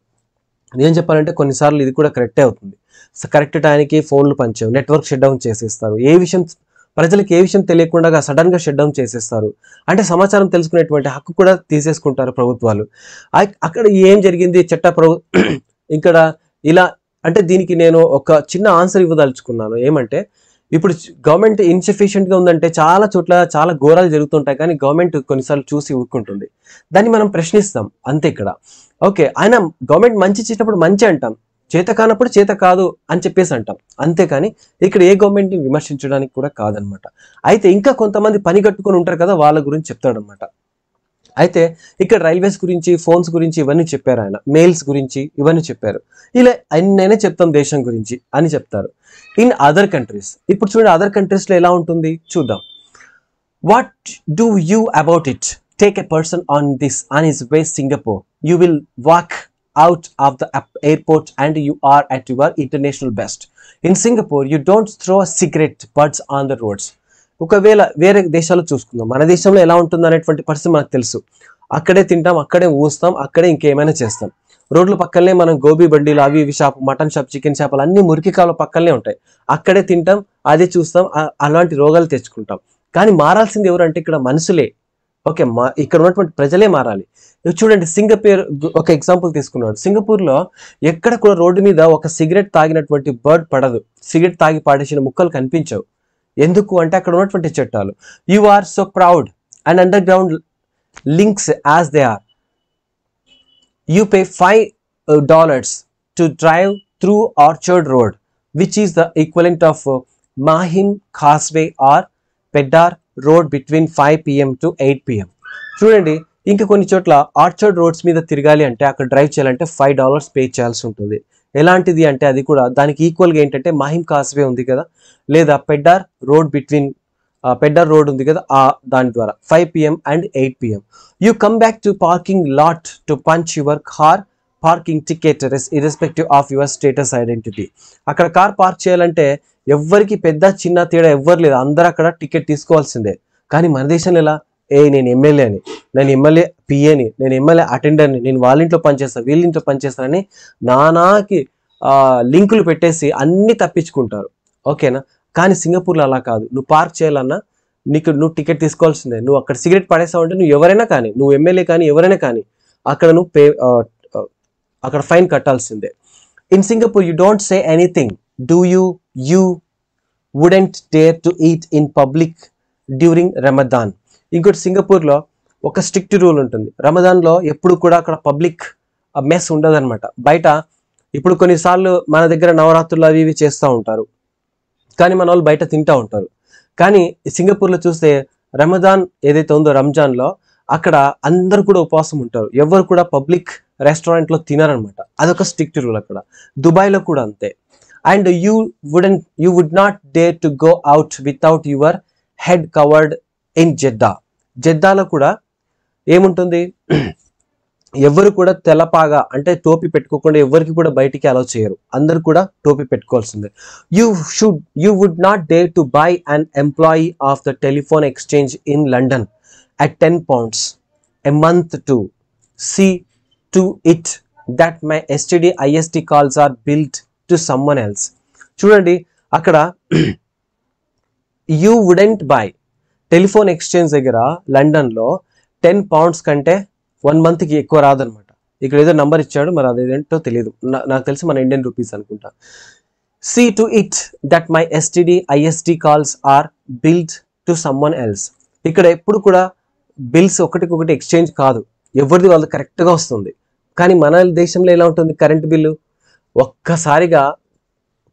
ఏం చెప్పాలంటే కొన్నిసార్లు ఇది కూడా కరెక్టే అవుతుంది. కరెక్ట్ టైంకి ఫోన్లు పనిచేయవు, నెట్వర్క్ షట్ డౌన్ చేసేస్తారు, ప్రజలకు ఏ విషయం తెలియకుండా సడన్గా షట్ డౌన్ చేసేస్తారు. అంటే సమాచారం తెలుసుకునేటువంటి హక్కు కూడా తీసేసుకుంటారు ప్రభుత్వాలు. అక్కడ ఏం జరిగింది ఇక్కడ ఇలా అంటే దీనికి నేను ఒక చిన్న ఆన్సర్ ఇవ్వదలుచుకున్నాను. ఏమంటే ఇప్పుడు గవర్నమెంట్ ఇన్సఫిషియెంట్గా ఉందంటే చాలా చోట్ల చాలా ఘోరాలు జరుగుతుంటాయి, కానీ గవర్నమెంట్ కొన్నిసార్లు చూసి ఊరుకుంటుంది, దాన్ని మనం ప్రశ్నిస్తాం అంతే ఇక్కడ. ఓకే, ఆయన గవర్నమెంట్ మంచి చేసినప్పుడు మంచి అంటాం, చేత కానప్పుడు చేత కాదు అని చెప్పేసి అంటాం, అంతేకాని ఇక్కడ ఏ గవర్నమెంట్ని విమర్శించడానికి కూడా కాదనమాట. అయితే ఇంకా కొంతమంది పని కట్టుకొని ఉంటారు కదా, వాళ్ళ గురించి చెప్తాడనమాట. అయితే ఇక్కడ రైల్వేస్ గురించి, ఫోన్స్ గురించి ఇవన్నీ చెప్పారు ఆయన, మెయిల్స్ గురించి ఇవన్నీ చెప్పారు. ఇలా అన్నైనా చెప్తాం దేశం గురించి అని చెప్తారు. ఇన్ అదర్ కంట్రీస్, ఇప్పుడు చూడండి అదర్ కంట్రీస్లో ఎలా ఉంటుంది చూద్దాం. What do you about it? Take a person on his way Singapore. You will walk out of the airport and you are at your international best. In Singapore, you don't throw a cigarette butts on the roads. ఒకవేళ వేరే దేశాల్లో చూసుకుందాం, మన దేశంలో ఎలా ఉంటుంది అనేటువంటి పరిస్థితి మనకు తెలుసు. అక్కడే తింటాం, అక్కడే ఊస్తాం, అక్కడే ఇంకేమైనా చేస్తాం. రోడ్ల పక్కనే మనం గోబీ బండిలు, అవి ఇవి షాప్, మటన్ షాప్, చికెన్ షాపులు అన్ని మురికి కాలువ పక్కనే ఉంటాయి, అక్కడే తింటాం, అదే చూస్తాం, అలాంటి రోగాలు తెచ్చుకుంటాం. కానీ మారాల్సింది ఎవరంటే ఇక్కడ మనుషులే. ఓకే, ఇక్కడ ఉన్నటువంటి ప్రజలే మారాలి. చూడండి, సింగపూర్ ఒక ఎగ్జాంపుల్ తీసుకున్నాడు. సింగపూర్లో ఎక్కడ కూడా రోడ్డు మీద ఒక సిగరెట్ తాగినటువంటి బర్డ్ పడదు, సిగరెట్ తాగి పాడేసిన ముక్కలు కనిపించవు. ఎందుకు అంటే అక్కడ ఉన్నటువంటి చట్టాలు. You are so proud and underground links as they are. You pay $5 to drive through Orchard Road, which is the equivalent of Mahim Causeway or Pedar Road between 5 p.m. to 8 p.m. చూడండి, ఇంకా కొన్ని చోట్ల ఆర్చర్డ్ రోడ్స్ మీద తిరగాలి అంటే, అక్కడ డ్రైవ్ చేయాలంటే $5 పే చేయాల్సి ఉంటుంది. ఎలాంటిది అంటే అది కూడా దానికి ఈక్వల్గా ఏంటంటే మాహిమ్ కాస్వే ఉంది కదా, లేదా పెడ్డార్ రోడ్ బిట్వీన్ పెడ్డార్ రోడ్ ఉంది కదా, దాని ద్వారా 5 p.m. and 8 p.m. You come back to parking lot to punch your car parking ticket irrespective of your status identity. అక్కడ కార్ పార్క్ చేయాలంటే ఎవ్వరికి పెద్ద చిన్న తేడా ఎవ్వరు లేదు, అందరూ అక్కడ టికెట్ తీసుకోవాల్సిందే. కానీ మన దేశంలో ఎలా, నేను ఎమ్మెల్యేని, నేను ఎమ్మెల్యే పిఏని, నేను ఎమ్మెల్యే అటెండర్ని, నేను వాళ్ళ ఇంట్లో పనిచేస్తాను, వీళ్ళ ఇంట్లో పనిచేస్తానని నానాకి లింకులు పెట్టేసి అన్ని తప్పించుకుంటారు. ఓకేనా? కానీ సింగపూర్లో అలా కాదు. నువ్వు పార్క్ చేయాలన్నా నువ్వు టికెట్ తీసుకోవాల్సిందే. నువ్వు అక్కడ సిగరెట్ పడేసావు అంటే నువ్వు ఎవరైనా కానీ, నువ్వు ఎమ్మెల్యే కానీ ఎవరైనా కానీ అక్కడ నువ్వు అక్కడ ఫైన్ కట్టాల్సిందే. In Singapore you don't say anything. You wouldn't dare to eat in public during Ramadan. ఇంకోటి, సింగపూర్లో ఒక స్ట్రిక్ట్ రూల్ ఉంటుంది. రమదాన్లో ఎప్పుడు కూడా అక్కడ పబ్లిక్ మెస్ ఉండదన్నమాట. బయట ఇప్పుడు కొన్నిసార్లు మన దగ్గర నవరాత్రులు అవి ఇవి చేస్తూ ఉంటారు, కానీ మన వాళ్ళు బయట తింటూ ఉంటారు. కానీ సింగపూర్లో చూస్తే రమదాన్ ఏదైతే ఉందో, రంజాన్లో అక్కడ అందరు కూడా ఉపవాసం ఉంటారు, ఎవరు కూడా పబ్లిక్ రెస్టారెంట్లో తినరనమాట. అదొక స్ట్రిక్ట్ రూల్ అక్కడ. దుబాయ్లో కూడా అంతే. And you would not dare to go out without your head covered in జెద్దాలో కూడా ఏముంటుంది, ఎవరు కూడా తెల్లపాగా అంటే టోపీ పెట్టుకోకుండా ఎవరికి కూడా బయటికి అలౌ చేయరు, అందరు కూడా టోపీ పెట్టుకోవాల్సిందే. You would not dare to buy an employee of the telephone exchange in London at £10 a month to see to it that my STD IST calls are billed to someone else. చూడండి, అక్కడ you wouldn't by telephone exchange దగ్గర లండన్లో £10 కంటే 1 monthకి ఎక్కువ రాదనమాట. ఇక్కడ ఏదో నంబర్ ఇచ్చాడు, మరి అదేంటో తెలియదు, నాకు తెలిసి మన ఇండియన్ రూపీస్ అనుకుంటా. See to it that my STD IST calls are billed to someone else. ఇక్కడ ఎప్పుడు కూడా బిల్స్ ఒకటికొకటి ఎక్స్చేంజ్ కాదు, ఎవరిది వాళ్ళు కరెక్ట్గా వస్తుంది. కానీ మన దేశంలో ఎలా ఉంటుంది, కరెంట్ బిల్లు ఒక్కసారిగా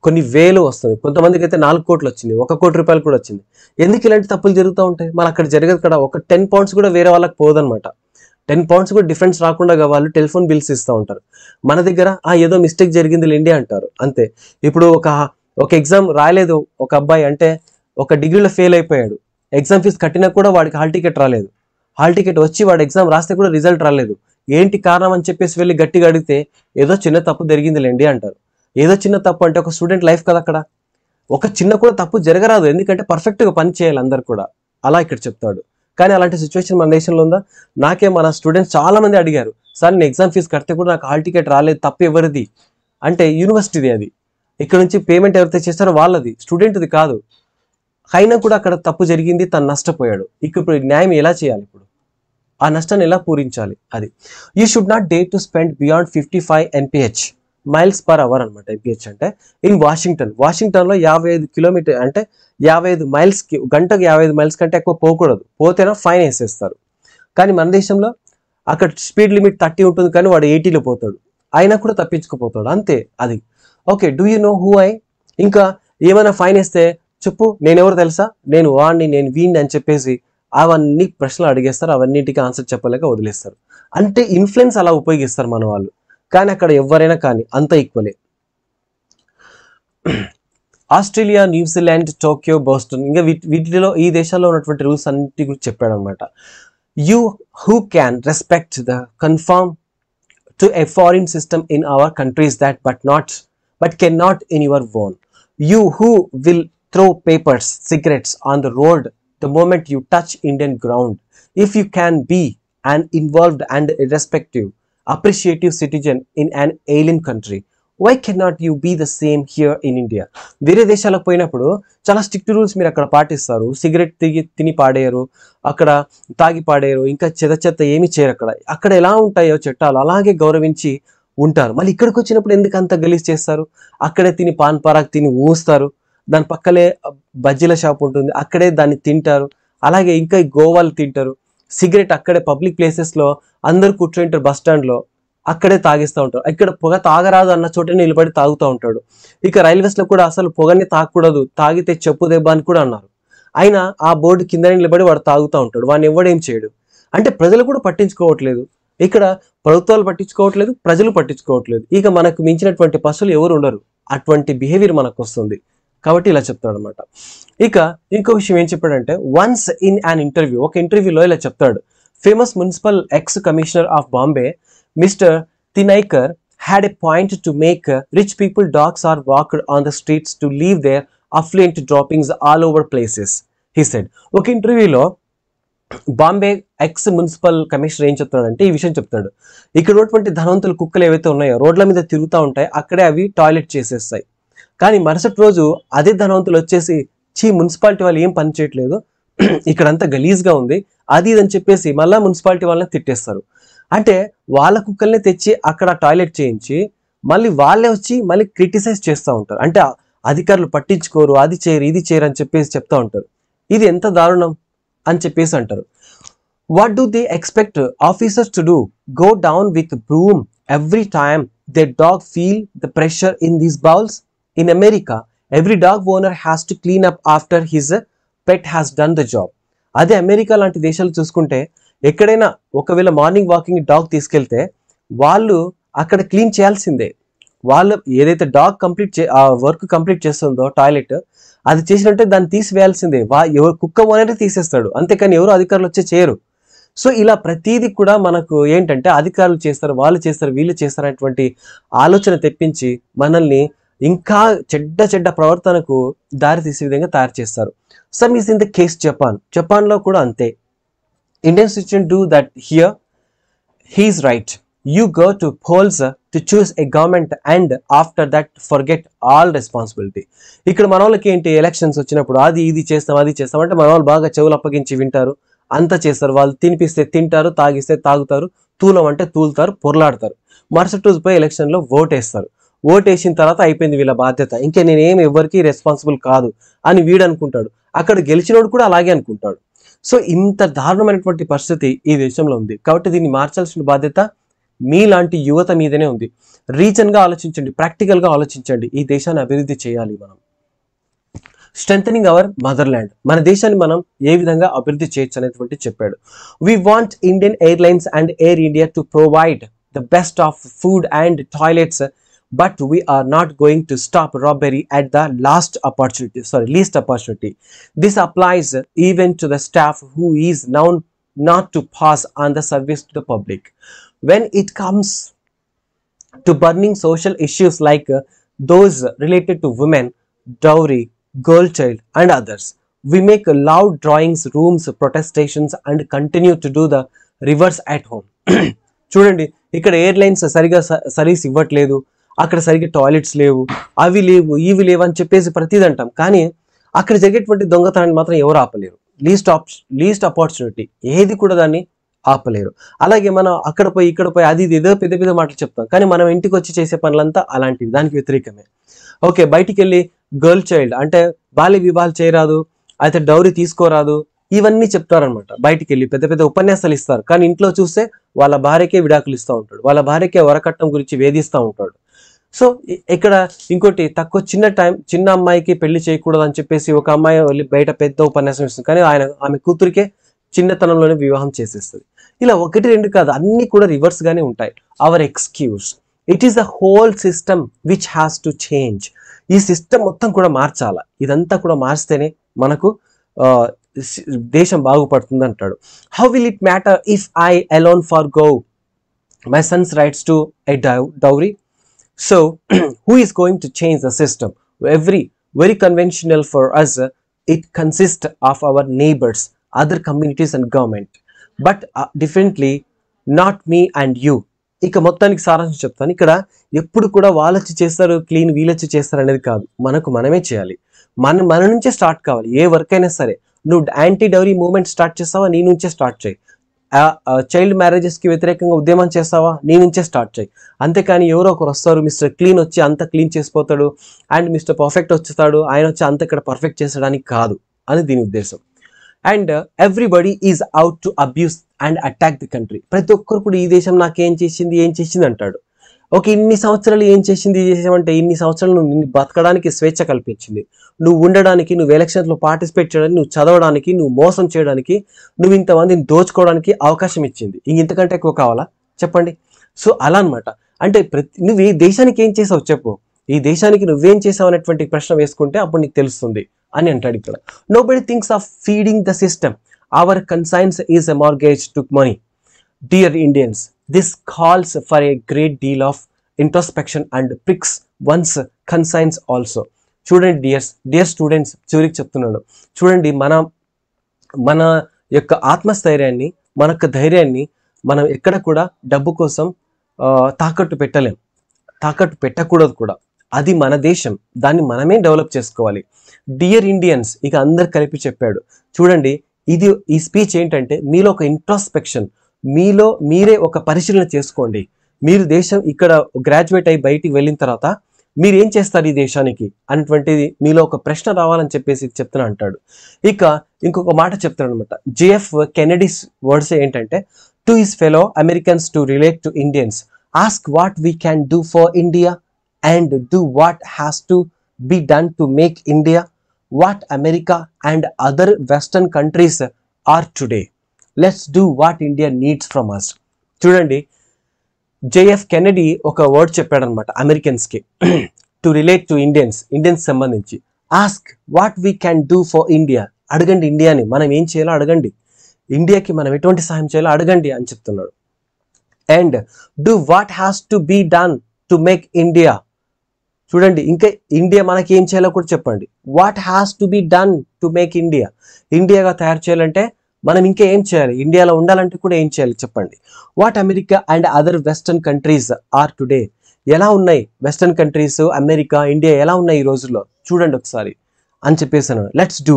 కొన్ని వేలు వస్తుంది, కొంతమందికి అయితే 4 కోట్లు వచ్చింది, 1 కోటి రూపాయలు కూడా వచ్చింది. ఎందుకు ఇలాంటి తప్పులు జరుగుతూ ఉంటాయి? మరి అక్కడ జరగదు కదా. ఒక £10 కూడా వేరే వాళ్ళకి పోదనమాట. £10 కూడా డిఫరెన్స్ రాకుండా వాళ్ళు టెలిఫోన్ బిల్స్ ఇస్తూ ఉంటారు. మన దగ్గర ఏదో మిస్టేక్ జరిగింది లేండి అంటారు, అంతే. ఇప్పుడు ఒక ఎగ్జామ్ రాయలేదు ఒక అబ్బాయి, అంటే ఒక డిగ్రీలో ఫెయిల్ అయిపోయాడు, ఎగ్జామ్ ఫీజు కట్టినా కూడా వాడికి హాల్ టికెట్ రాలేదు, హాల్ టికెట్ వచ్చి వాడు ఎగ్జామ్ రాస్తే కూడా రిజల్ట్ రాలేదు. ఏంటి కారణం అని చెప్పేసి వెళ్ళి గట్టిగా అడిగితే ఏదో చిన్న తప్పు జరిగింది లేండి అంటారు. ఏదో చిన్న తప్పు అంటే ఒక స్టూడెంట్ లైఫ్ కదా, అక్కడ ఒక చిన్న కూడా తప్పు జరగరాదు, ఎందుకంటే పర్ఫెక్ట్గా పని చేయాలి అందరు కూడా, అలా ఇక్కడ చెప్తాడు. కానీ అలాంటి సిచ్యువేషన్ మన దేశంలో ఉందా? నాకే మన స్టూడెంట్స్ చాలా మంది అడిగారు, సార్ నేను ఎగ్జామ్ ఫీజు కడితే కూడా నాకు హాల్ టికెట్ రాలేదు, తప్పు ఎవరిది అంటే యూనివర్సిటీది, అది ఇక్కడ నుంచి పేమెంట్ ఎవరైతే చేస్తారో వాళ్ళది, స్టూడెంట్ది కాదు. అయినా కూడా అక్కడ తప్పు జరిగింది, తను నష్టపోయాడు. ఇప్పుడు న్యాయం ఎలా చేయాలి? ఇప్పుడు ఆ నష్టాన్ని ఎలా పూరించాలి? అది you should not dare to spend beyond 55 mph miles per hour అనమాట. mph అంటే ఇన్ వాషింగ్టన్లో 55 కిలోమీటర్ అంటే 55 మైల్స్కి గంటకు 55 మైల్స్ కంటే ఎక్కువ పోకూడదు, పోతేనా ఫైన్ వేసేస్తారు. కానీ మన దేశంలో అక్కడ స్పీడ్ లిమిట్ 30 ఉంటుంది, కానీ వాడు 80లో పోతాడు, అయినా కూడా తప్పించుకుపోతాడు, అంతే. అది okay. Do you know who I? ఇంకా ఏమైనా ఫైన్ వేస్తే చెప్పు, నేనెవరు తెలుసా, నేను వాడిని, నేను వీడిని అని చెప్పేసి అవన్నీ ప్రశ్నలు అడిగేస్తారు, అవన్నిటికీ ఆన్సర్ చెప్పలేక వదిలేస్తారు. అంటే ఇన్ఫ్లుయెన్స్ అలా ఉపయోగిస్తారు మన వాళ్ళు. కానీ అక్కడ ఎవరైనా కానీ అంత ఈక్వలే. ఆస్ట్రేలియా, న్యూజిలాండ్, టోక్యో, బోస్టన్, ఇంకా వీటిలో ఈ దేశాల్లో ఉన్నటువంటి రూల్స్ అన్నిటి గురించి చెప్పాడు అనమాట. You who can respect the confirm to a foreign system in our countries that but cannot in your own. You who will throw papers, cigarettes on the road the moment you touch Indian ground. If you can be an involved and irrespective, appreciative citizen in an alien country, why cannot you be the same here in India? వేరే దేశాలకు పోయినప్పుడు చాలా స్ట్రిక్ట్ రూల్స్ మీరు అక్కడ పాటిస్తారు. సిగరెట్ తిని పాడేయరు, అక్కడ తాగి పాడేయరు, ఇంకా చెత్త ఏమి చేయరు. అక్కడ ఎలా ఉంటాయో చట్టాలు అలాగే గౌరవించి ఉంటారు. మళ్ళీ ఇక్కడికి వచ్చినప్పుడు ఎందుకు అంత గలీజ్ చేస్తారు? అక్కడే తిని పాన్ పరాగ్ తిని ఊస్తారు, దాని పక్కలే బజ్జీల షాప్ ఉంటుంది, అక్కడే దాన్ని తింటారు. అలాగే ఇంకా గోవాలు తింటారు. సిగరెట్ అక్కడే పబ్లిక్ ప్లేసెస్లో అందరు కూర్చుంటారు, బస్ స్టాండ్లో అక్కడే తాగిస్తూ ఉంటారు. ఇక్కడ పొగ తాగరాదు అన్న చోట నిలబడి తాగుతూ ఉంటాడు. ఇక రైల్వేస్లో కూడా అసలు పొగని తాగకూడదు, తాగితే చెప్పు దెబ్బ అని కూడా అన్నారు. అయినా ఆ బోర్డు కింద నిలబడి వాడు తాగుతూ ఉంటాడు, వాడిని ఎవడేం చేయడు. అంటే ప్రజలు కూడా పట్టించుకోవట్లేదు. ఇక్కడ ప్రభుత్వాలు పట్టించుకోవట్లేదు, ప్రజలు పట్టించుకోవట్లేదు. ఇక మనకు మించినటువంటి పశువులు ఎవరు ఉండరు. అటువంటి బిహేవియర్ మనకు వస్తుంది కాబట్టి ఇలా చెప్తాడు అనమాట. ఇక ఇంకో విషయం ఏం చెప్పాడంటే, వన్స్ ఇన్ అన్ ఇంటర్వ్యూ, ఒక ఇంటర్వ్యూలో ఇలా చెప్తాడు, famous municipal ex commissioner of Bombay mister Tinaikar had a point to make. Rich people dogs are walked on the streets to leave their affluent droppings all over places, he said. ఒక ఇంటర్వ్యూలో బాంబే ఎక్స్ మున్సిపల్ కమిషనర్ ఏం చెప్తాడంటే ఈ విషయం చెప్తాడు, ఇక్కడ ఉన్నటువంటి ధనవంతుల కుక్కలు ఏవైతే ఉన్నాయో రోడ్ల మీద తిరుగుతూ ఉంటాయి, అక్కడే అవి టాయిలెట్ చేసేస్తాయి. కానీ మరుసటి రోజు అదే ధనవంతులు వచ్చేసి మున్సిపాలిటీ వాళ్ళు ఏం పని చేయట్లేదు, ఇక్కడంతా గలీజ్గా ఉంది అది ఇదని చెప్పేసి మళ్ళీ మున్సిపాలిటీ వాళ్ళని తిట్టేస్తారు. అంటే వాళ్ళ కుక్కల్ని తెచ్చి అక్కడ టాయిలెట్ చేయించి మళ్ళీ వాళ్ళే వచ్చి మళ్ళీ క్రిటిసైజ్ చేస్తూ ఉంటారు. అంటే అధికారులు పట్టించుకోరు, అది చేయరు ఇది చేయరు అని చెప్పేసి చెప్తా ఉంటారు. ఇది ఎంత దారుణం అని చెప్పేసి అంటారు. What do they expect officers to do? Go down with broom every time they dog feel the pressure in these bowls? In America every dog owner has to clean up after his pet has done the job. అదే అమెరికా లాంటి దేశాలు చూసుకుంటే ఎక్కడైనా ఒకవేళ మార్నింగ్ వాకింగ్ డాగ్ తీసుకెళ్తే వాళ్ళు అక్కడ క్లీన్ చేయాల్సిందే. వాళ్ళు ఏదైతే డాగ్ వర్క్ కంప్లీట్ చేస్తుందో టాయిలెట్ అది చేసినట్టే దాన్ని తీసివేయాల్సిందే. కుక్క ఓనరే తీసేస్తాడు, అంతేకాని ఎవరు అధికారులు వచ్చి చేయరు. సో ఇలా ప్రతిదీ కూడా మనకు ఏంటంటే అధికారులు చేస్తారు, వాళ్ళు చేస్తారు, వీళ్ళు చేస్తారు అనేటువంటి ఆలోచన తెప్పించి మనల్ని ఇంకా చెడ్డ ప్రవర్తనకు దారి తీసే విధంగా తయారు చేస్తారు. Sum is in the case జపాన్లో కూడా అంతే. Indian citizens do that here. He is right. You go to polls to choose a government and after that forget all responsibility. ఇక్కడ మన వాళ్ళకి ఏంటి, ఎలక్షన్స్ వచ్చినప్పుడు అది ఇది చేస్తాం అది చేస్తాం అంటే మన వాళ్ళు బాగా చెవులు అప్పగించి వింటారు, అంతా చేస్తారు. వాళ్ళు తినిపిస్తే తింటారు, తాగిస్తే తాగుతారు, తూలం అంటే తూలుతారు, పొరలాడతారు. మరుసటి రోజు పోయి ఎలక్షన్లో ఓటేస్తారు. ఓటేసిన తర్వాత అయిపోయింది వీళ్ళ బాధ్యత, ఇంకా నేనేం ఎవరికి రెస్పాన్సిబుల్ కాదు అని వీడు అనుకుంటాడు. అక్కడ గెలిచినోడు కూడా అలాగే అనుకుంటాడు. సో ఇంత దారుణమైనటువంటి పరిస్థితి ఈ దేశంలో ఉంది. కాబట్టి దీన్ని మార్చాల్సిన బాధ్యత మీలాంటి యువత మీదనే ఉంది. రీజన్గా ఆలోచించండి, ప్రాక్టికల్గా ఆలోచించండి. ఈ దేశాన్ని అభివృద్ధి చేయాలి మనం. స్ట్రెంథనింగ్ అవర్ మదర్ ల్యాండ్, మన దేశాన్ని మనం ఏ విధంగా అభివృద్ధి చేయొచ్చు అనేటువంటి చెప్పాడు. We want Indian airlines and air India to provide the best of food and toilets, but we are not going to stop robbery at the least opportunity. This applies even to the staff who is known not to pass on the service to the public. When it comes to burning social issues like those related to women, dowry, girl child and others, we make loud drawings, rooms, protestations and continue to do the reverse at home. చూడండి, ఇక్కడ ఎయిర్లైన్స్ సరిగా సర్వీస్ ఇవ్వట్లేదు, అక్కడ సరిగ్గా టాయిలెట్స్ లేవు, అవి లేవు ఇవి లేవు అని చెప్పేసి ప్రతిదీ అంటాం. కానీ అక్కడ జరిగేటువంటి దొంగతనాన్ని మాత్రం ఎవరు ఆపలేరు. లీస్ట్ ఆపర్చునిటీ ఏది కూడా దాన్ని ఆపలేరు. అలాగే మనం అక్కడ పోయి ఇక్కడ పోయి అది ఏదో పెద్ద మాటలు చెప్తాం, కానీ మనం ఇంటికి వచ్చి చేసే పనులంతా అలాంటివి, దానికి వ్యతిరేకమే. ఓకే, బయటికి వెళ్ళి గర్ల్ చైల్డ్ అంటే బాల్య వివాహాలు చేయరాదు, అయితే డౌరీ తీసుకోరాదు, ఇవన్నీ చెప్తారనమాట. బయటికి వెళ్ళి పెద్ద ఉపన్యాసాలు ఇస్తారు, కానీ ఇంట్లో చూస్తే వాళ్ళ భార్యకే విడాకులు ఇస్తూ ఉంటాడు, వాళ్ళ భార్యకే వరకట్నం గురించి వేధిస్తూ ఉంటాడు. సో ఇక్కడ ఇంకోటి తక్కువ చిన్న అమ్మాయికి పెళ్లి చేయకూడదు అని చెప్పేసి ఒక అమ్మాయి వెళ్ళి బయట పెద్ద ఉపన్యాసం ఇస్తుంది, కానీ ఆమె కూతురికే చిన్నతనంలోనే వివాహం చేసేస్తుంది. ఇలా 1-2 కాదు, అన్ని కూడా రివర్స్ గానే ఉంటాయి. Our excuse, it is the whole system which has to change. ఈ సిస్టమ్ మొత్తం కూడా మార్చాలా. ఇదంతా కూడా మార్స్తేనే మనకు దేశం బాగుపడుతుంది అంటాడు. How will it matter if I alone for go my Sons rights to a dowry? So who is going to change the system? Very conventional for us. It consists of our neighbors, other communities and government, but differently, not me and you. ఇక మొత్తానికి సారాంశం చెప్తాను. ఇక్కడ ఎప్పుడు కూడా వాళ్ళొచ్చి చేస్తారు క్లీన్, వీళ్ళొచ్చి చేస్తారు అనేది కాదు. మనమే చేయాలి. మన నుంచే స్టార్ట్ కావాలి. ఏ వర్క్ అయినా సరే. నువ్వు యాంటీ డౌరీ మూవ్మెంట్ స్టార్ట్ చేస్తావా, నీ నుంచే స్టార్ట్ చేయి. చైల్డ్ మ్యారేజెస్కి వ్యతిరేకంగా ఉద్యమం చేస్తావా, నీ నుంచే స్టార్ట్ చేయి. అంతేకాని ఎవరో ఒకరు వస్తారు, మిస్టర్ క్లీన్ వచ్చి అంత క్లీన్ చేసిపోతాడు, అండ్ మిస్టర్ పర్ఫెక్ట్ వచ్చేస్తాడు, ఆయన వచ్చి అంత ఇక్కడ పర్ఫెక్ట్ చేసడానికి కాదు అని దీని ఉద్దేశం. And everybody is out to abuse and attack the country. ప్రతి ఒక్కరు కూడా ఈ దేశం నాకేం చేసింది అంటాడు. ఓకే, ఇన్ని సంవత్సరాలు ఏం చేసింది ఈ దేశం అంటే, ఇన్ని సంవత్సరాలు నువ్వు బతకడానికి స్వేచ్ఛ కల్పించింది, నువ్వు ఉండడానికి, నువ్వు ఎలక్షన్స్లో పార్టిసిపేట్ చేయడానికి, నువ్వు చదవడానికి, నువ్వు మోసం చేయడానికి, నువ్వు ఇంతమందిని దోచుకోవడానికి అవకాశం ఇచ్చింది. ఇంతకంటే ఎక్కువ కావాలా చెప్పండి? సో అలా అనమాట. అంటే నువ్వు ఈ దేశానికి ఏం చేసావు చెప్పు, ఈ దేశానికి నువ్వేం చేసావు అనేటువంటి ప్రశ్న వేసుకుంటే అప్పుడు నీకు తెలుస్తుంది అని అంటాడు ఇక్కడ. Nobody thinks of feeding the system, our conscience is a mortgage to money. Dear Indians, this calls for a great deal of introspection and pricks one's conscience also. చూడండి డియర్ స్టూడెంట్స్, చివరికి చెప్తున్నాడు చూడండి, మన యొక్క ఆత్మస్థైర్యాన్ని, మన యొక్క ధైర్యాన్ని మనం ఎక్కడ కూడా డబ్బు కోసం తాకట్టు పెట్టకూడదు కూడా. అది మన దేశం, దాన్ని మనమే డెవలప్ చేసుకోవాలి. డియర్ ఇండియన్స్, ఇక అందరు కలిపి చెప్పాడు. చూడండి, ఈ స్పీచ్ ఏంటంటే మీలో ఒక ఇంట్రాస్పెక్షన్, మీలో మీరే ఒక పరిశీలన చేసుకోండి. మీరు దేశం ఇక్కడ గ్రాడ్యుయేట్ అయ్యి బయటికి వెళ్ళిన తర్వాత మీరు ఏం చేస్తారు ఈ దేశానికి అనేటువంటిది మీలో ఒక ప్రశ్న రావాలని చెప్పేసి చెప్తున్నా అంటాడు. ఇక ఇంకొక మాట చెప్తాడు అనమాట. JF కెనడీస్ వర్డ్స్ ఏంటంటే, to his fellow Americans to relate to Indians, ask what we can do for India and do what has to be done to make India what America and other western countries are today. Let's do what India needs from us. చూడండి, JF కెనడీ ఒక వర్డ్ చెప్పాడనమాట అమెరికన్స్కి, టు రిలేట్ టు ఇండియన్స్ సంబంధించి. Ask what we can do for India, అడగండి ఇండియాని మనం ఏం చేయాలో అడగండి, ఇండియాకి మనం ఎటువంటి సహాయం చేయాలో అడగండి అని చెప్తున్నాడు. And do what has to be done to make India. చూడండి, ఇంకా ఇండియా మనకి ఏం చేయాలో కూడా చెప్పండి. What has to be done to make India, ఇండియాగా తయారు చేయాలంటే మనం ఇంకా ఏం చేయాలి, ఇండియాలో ఉండాలంటే కూడా ఏం చేయాలి చెప్పండి. What America and other western countries are today, ఎలా ఉన్నాయి వెస్టర్న్ కంట్రీస్, అమెరికా, ఇండియా ఎలా ఉన్నాయి ఈ రోజుల్లో చూడండి ఒకసారి అని చెప్పేసాను. లెట్స్ డూ,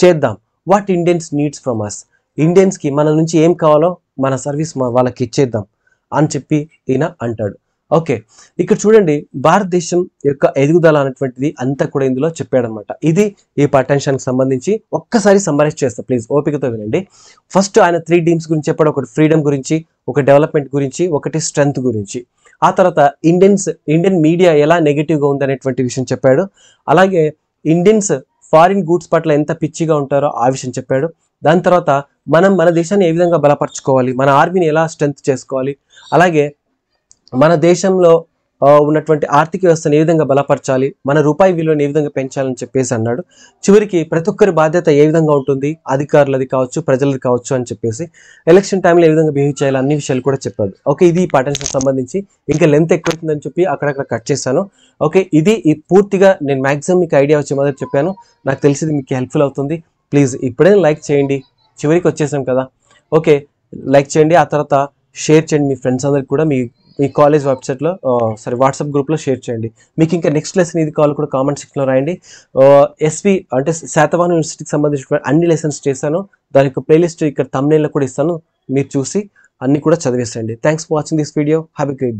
చేద్దాం. What Indians needs from us, ఇండియన్స్కి మన నుంచి ఏం కావాలో మన సర్వీస్ వాళ్ళకి ఇచ్చేద్దాం అని చెప్పి ఈయన అంటాడు. ఓకే, ఇక్కడ చూడండి, భారతదేశం యొక్క ఎదుగుదల అనేటువంటిది అంతా కూడా ఇందులో చెప్పాడనమాట. ఇది ఈ పాఠ్యాంశానికి సంబంధించి. ఒక్కసారి సమ్మరైజ్ చేస్తా, ప్లీజ్ ఓపికతో వినండి. ఫస్ట్ ఆయన 3 థీమ్స్ గురించి చెప్పాడు. ఒకటి ఫ్రీడమ్ గురించి, ఒక డెవలప్మెంట్ గురించి, ఒకటి స్ట్రెంగ్త్ గురించి. ఆ తర్వాత ఇండియన్ మీడియా ఎలా నెగిటివ్గా ఉందనేటువంటి విషయం చెప్పాడు. అలాగే ఇండియన్స్ ఫారిన్ గూడ్స్ పట్ల ఎంత పిచ్చిగా ఉంటారో ఆ విషయం చెప్పాడు. దాని తర్వాత మన దేశాన్ని ఏ విధంగా బలపరచుకోవాలి, మన ఆర్మీని ఎలా స్ట్రెంగ్త్ చేసుకోవాలి, అలాగే మన దేశంలో ఉన్నటువంటి ఆర్థిక వ్యవస్థను ఏ విధంగా బలపరచాలి, మన రూపాయి విలువను ఏ విధంగా పెంచాలని చెప్పేసి అన్నాడు. చివరికి ప్రతి ఒక్కరి బాధ్యత ఏ విధంగా ఉంటుంది, అధికారులది కావచ్చు, ప్రజలది కావచ్చు అని చెప్పేసి, ఎలక్షన్ టైంలో ఏ విధంగా బిహేవ్ చేయాలి, అన్ని విషయాలు కూడా చెప్పాడు. ఓకే, ఇది ఈ పాఠానికి సంబంధించి. ఇంకా లెంత్ ఎక్కువైతుందని చెప్పి అక్కడక్కడ కట్ చేశాను. ఓకే, ఇది పూర్తిగా నేను మ్యాక్సిమం మీకు ఐడియా వచ్చే మొదటి చెప్పాను. నాకు తెలిసింది మీకు హెల్ప్ఫుల్ అవుతుంది. ప్లీజ్ ఇప్పుడే లైక్ చేయండి, చివరికి వచ్చేసాం కదా. ఓకే, లైక్ చేయండి, ఆ తర్వాత షేర్ చేయండి మీ ఫ్రెండ్స్ అందరికి కూడా, మీ కాలేజ్ వెబ్సైట్లో వాట్సాప్ గ్రూప్లో షేర్ చేయండి. మీకు ఇంకా నెక్స్ట్ లెసన్ ఇది కావాలి కూడా కామెంట్ సెక్షన్లో రాయండి. SV అంటే శాతవాహన యూనివర్సిటీకి సంబంధించిన అన్ని లెసన్స్ చేశాను. దాని యొక్క ప్లేలిస్ట్ ఇక్కడ థంబ్నెయిల్లో కూడా ఇస్తాను, మీరు చూసి అన్ని కూడా చదివేసండి. Thanks for watching this video. Have a great day.